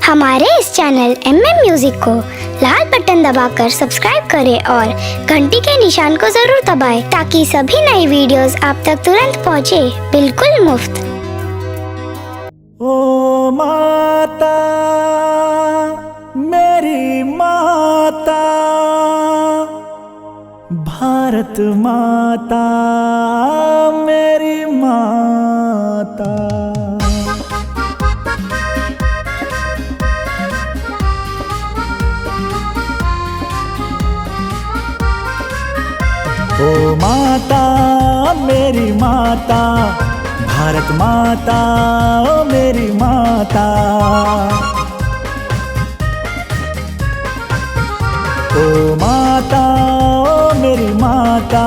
हमारे इस channel MM music को लाल बटन दबाकर सब्सक्राइब करें और घंटी के निशान को जरूर दबाएं ताकि सभी नई वीडियोस आप तक तुरंत पहुंचे, बिल्कुल मुफ्त। ओ माता मेरी माता, भारत माता मेरी माता। ओ माता मेरी माता, भारत माता ओ मेरी माता। ओ माता ओ मेरी माता,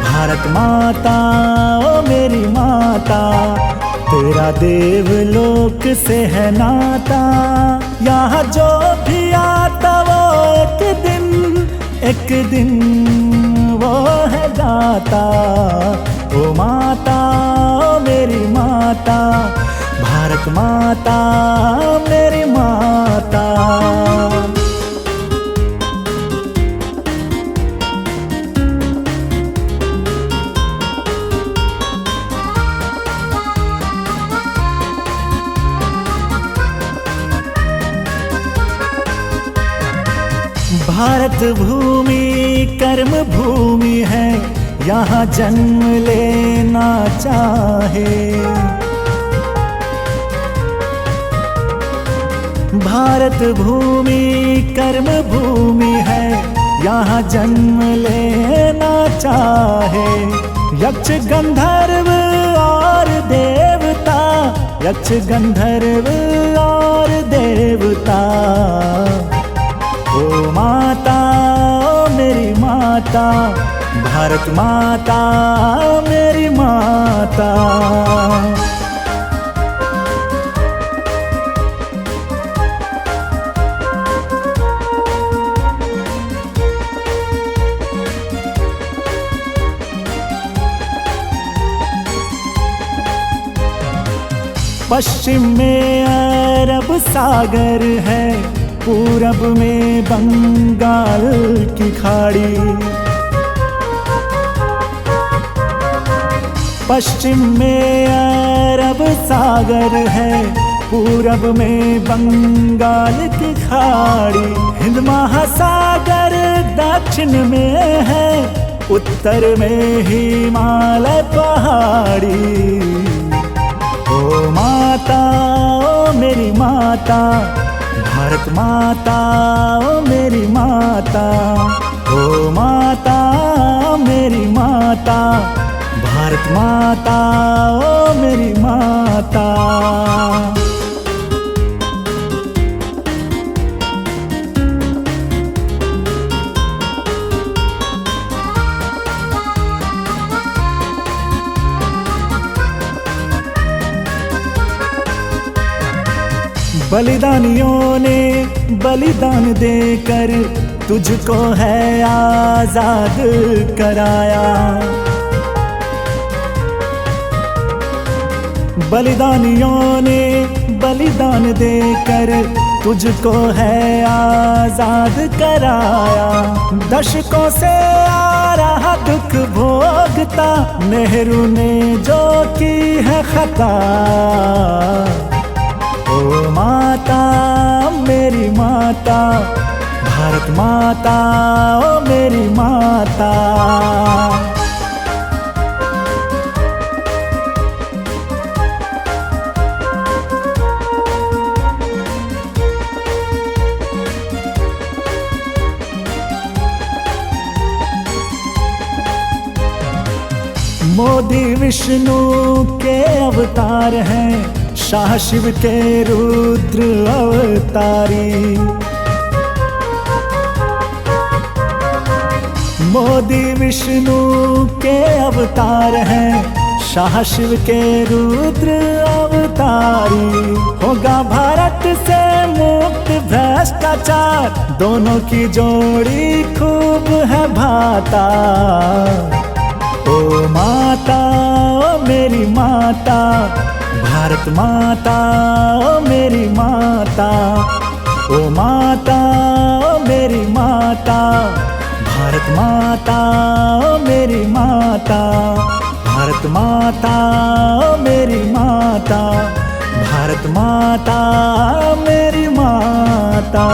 भारत माता ओ मेरी माता। तेरा देवलोक से है नाता, यहाँ जो भी आता वो एक दिन वो है जाता। ओ माता ओ मेरी माता, भारत माता मेरी माता। भारत भूमि कर्म भूमि है, यहाँ जन्म लेना चाहे। भारत भूमि कर्म भूमि है, यहाँ जन्म लेना चाहे। यक्ष गंधर्व और देवता, यक्ष गंधर्व और देवता। ओ माता ओ मेरी माता, भारत माता मेरी माता। पश्चिम में अरब सागर है, पूरब में बंगाल की खाड़ी। पश्चिम में अरब सागर है, पूरब में बंगाल की खाड़ी। हिंद महासागर दक्षिण में है, उत्तर में हिमालय पहाड़ी। ओ माता ओ मेरी माता, भारत माता ओ मेरी माता। ओ माता मेरी माता, भारत माता ओ मेरी माता। बलिदानियों ने बलिदान देकर तुझको है आजाद कराया। बलिदानियों ने बलिदान देकर तुझको है आजाद कराया। दशकों से आ रहा दुख भोगता, नेहरू ने जो की है खता। ओ माता मेरी माता, भारत माता ओ मेरी माता। मोदी विष्णु के अवतार हैं, शाह शिव के रुद्र अवतारी। मोदी विष्णु के अवतार हैं, शाह शिव के रुद्र अवतारी। होगा भारत से मुक्त भ्रष्टाचार, दोनों की जोड़ी खूब है भाता। ओ माता ओ मेरी माता, भारत माता मेरी माता, ओ माता मेरी माता, भारत माता मेरी माता, भारत माता मेरी माता, भारत माता मेरी माता।